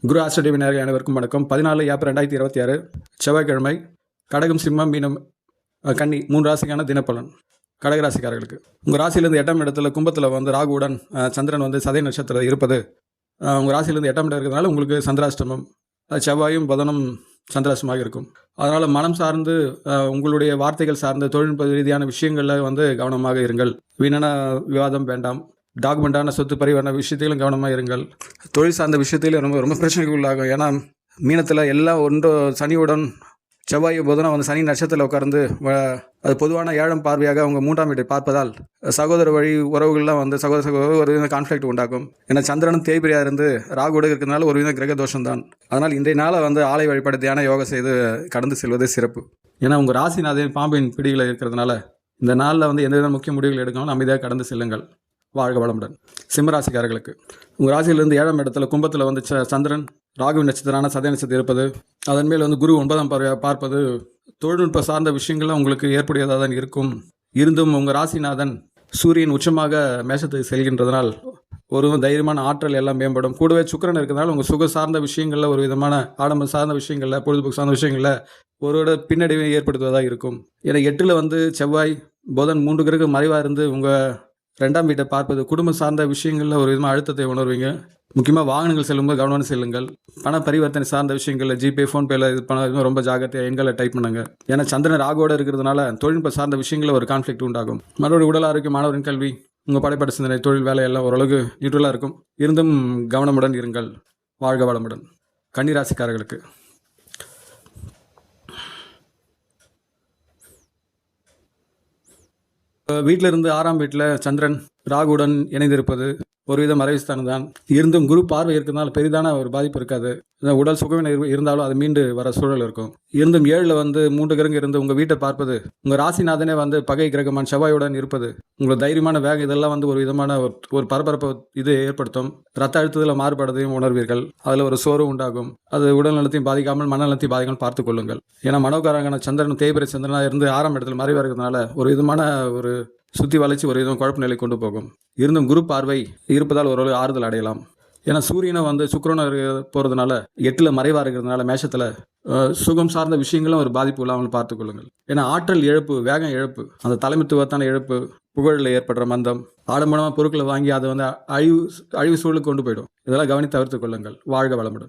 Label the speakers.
Speaker 1: குரு ஆஸ்ட்ரேலிய நேயர்கள் அனைவருக்கும் வணக்கம். 14 ஏப்ரல் 2026 செவ்வாய்க்கிழமை. கடகம், சிம்மம், மீனம், கன்னி 3 ராசிக்கான தினப்பலன். கடகராசிக்காரர்களுக்கு உங்கள் ராசியிலேருந்து 8ஆம் இடத்துல கும்பத்தில் வந்து ராகுவுடன் சந்திரன் வந்து சதய நட்சத்திரத்தில் இருப்பது உங்கள் ராசியிலேருந்து 8ஆம் இடம் இருக்கிறதுனால உங்களுக்கு சந்திராஷ்டமம், செவ்வாயும் புதனும் சந்திராஷ்டமாக இருக்கும். அதனால் மனம் சார்ந்து உங்களுடைய வார்த்தைகள் சார்ந்த தொழில்நுட்ப ரீதியான விஷயங்களில் வந்து கவனமாக இருங்கள். வீணான விவாதம் வேண்டாம். டாக்குமெண்ட்டான சொத்து பரிவான விஷயத்திலும் கவனமாக இருங்கள். தொழில் சார்ந்த விஷயத்திலும் ரொம்ப ரொம்ப பிரச்சனைக்கு உள்ளாகும். ஏன்னா மீனத்தில் எல்லாம் ஒன்று சனியுடன் செவ்வாய் புதனும் வந்து சனி நட்சத்திரத்தில் உட்கார்ந்து அது பொதுவான 7ஆம் பார்வையாக அவங்க 3ஆம் வீட்டை பார்ப்பதால் சகோதர வழி உறவுகள்லாம் வந்து சகோதர ஒரு வித கான்ஃப்ளிக்ட் உண்டாகும். ஏன்னா சந்திரனும் தேய்பிரியாக இருந்து ராகுவோடு இருக்கிறதுனால ஒரு வித கிரக தோஷம் தான். அதனால் இன்றைய நாளை வந்து ஆலை வழிபாடு தியான யோகா செய்து கடந்து செல்வது சிறப்பு. ஏன்னா உங்கள் ராசிநாதன் பாம்பின் பிடியில் இருக்கிறதுனால இந்த நாளில் வந்து எந்தவித முக்கிய முடிவுகள் எடுக்கணும், அமைதியாக கடந்து செல்லுங்கள். வாழ்க வளமுடன். சிம்மராசிக்காரர்களுக்கு உங்கள் ராசியிலிருந்து 7ஆம் இடத்துல கும்பத்தில் வந்து சந்திரன் ராகு நட்சத்திரான சதய நட்சத்திரம் இருப்பது, அதன் மேல் வந்து குரு 9ஆம் பார்வையாக பார்ப்பது தொழில்நுட்ப சார்ந்த விஷயங்கள்லாம் உங்களுக்கு ஏற்புடையதாக தான் இருக்கும். இருந்தும் உங்கள் ராசிநாதன் சூரியன் உச்சமாக மேஷத்துக்கு செல்கின்றதனால் ஒரு தைரியமான ஆற்றல் எல்லாம் மேம்படும். கூடவே சுக்கிரன் இருக்கிறதுனால உங்கள் சுக சார்ந்த விஷயங்களில் ஒரு விதமான ஆடம்பரம் சார்ந்த விஷயங்களில் பொழுதுபோக்கு சார்ந்த விஷயங்களில் ஒரு பின்னடைவை ஏற்படுத்துவதாக இருக்கும். ஏன்னா 8ல் வந்து செவ்வாய் புதன் 3 கிரகம் மறைவாக இருந்து உங்கள் 2ஆம் வீட்டை பார்ப்பது குடும்பம் சார்ந்த விஷயங்களில் ஒரு விதமாக அழுத்தத்தை உணர்வீங்க. முக்கியமாக வாகனங்கள் செல்லும்போது கவனம் செல்லுங்கள். பண பரிவர்த்தனை சார்ந்த விஷயங்களில் ஜிபே, ஃபோன்பேயில் இது பண்ண ரொம்ப ஜாகிரதையாக எண்களை டைப் பண்ணுங்க. ஏன்னா சந்திரன் ராகுவோடு இருக்கிறதுனால தொழில்நுட்ப சார்ந்த விஷயங்களில் ஒரு கான்ஃப்ளிக்ட் உண்டாகும். மறுபடியும் உடல் ஆரோக்கியம், மாணவரின் கல்வி, உங்கள் படைப்பாடு சிந்தனை, தொழில், வேலை எல்லாம் ஓரளவுக்கு நியூட்ரலாக இருக்கும். இருந்தும் கவனமுடன் இருங்கள். வாழ்க வளமுடன். கன்னிராசிக்காரர்களுக்கு வீட்டில் இருந்து 6ஆம் வீட்டில் சந்திரன் ராகுவுடன் இணைந்திருப்பது ஒரு வித மறைவுஸ்தானம் தான். இருந்தும் குரு பார்வை இருக்கிறதுனால பெரிதான ஒரு பாதிப்பு இருக்காது. உடல் சுகவினை இருந்தாலும் அது மீண்டு வர சூழல் இருக்கும். இருந்தும் 7ல் வந்து 3 கிரகம் இருந்து உங்கள் வீட்டை பார்ப்பது, உங்கள் ராசிநாதனே வந்து பகை கிரகமான செவ்வாயுடன் இருப்பது உங்கள் தைரியமான வேகம் இதெல்லாம் வந்து ஒரு விதமான ஒரு பரபரப்பை இது ஏற்படுத்தும். ரத்த அழுத்தத்தில் மாறுபடுறதையும் உணர்வீர்கள். அதில் ஒரு சோர்வு உண்டாகும். அது உடல் நலத்தையும் பாதிக்காமல் மனநலத்தையும் பாதிக்காமல் பார்த்து கொள்ளுங்கள். ஏன்னா மனோகாரங்கன சந்திரன் தேய்பிரை சந்திரனாக இருந்து 6ஆம் இடத்துல மறைவாக இருக்கிறதுனால ஒரு விதமான ஒரு சுற்றி வளைச்சி ஒரு விதம் குழப்ப நிலை கொண்டு போகும். இருந்தும் குரு பார்வை இருப்பதால் ஓரளவு ஆறுதல் அடையலாம். ஏன்னா சூரியனை வந்து சுக்கிரனை போகிறதுனால 8ல் மறைவாக இருக்கிறதுனால மேஷத்தில் சுகம் சார்ந்த விஷயங்களும் ஒரு பாதிப்பு இல்லாமல் பார்த்து கொள்ளுங்கள். ஏன்னா ஆற்றல் இழப்பு, வேகம் இழப்பு, அந்த தலைமைத்துவத்தான இழப்பு, புகழில் ஏற்படுற மந்தம், ஆடம்பரமாக பொருட்களை வாங்கி அதை வந்து அழிவு சூழலுக்கு கொண்டு போயிடும். இதெல்லாம் கவனித்து தவிர்த்து கொள்ளுங்கள். வாழ்க வளமுடன்.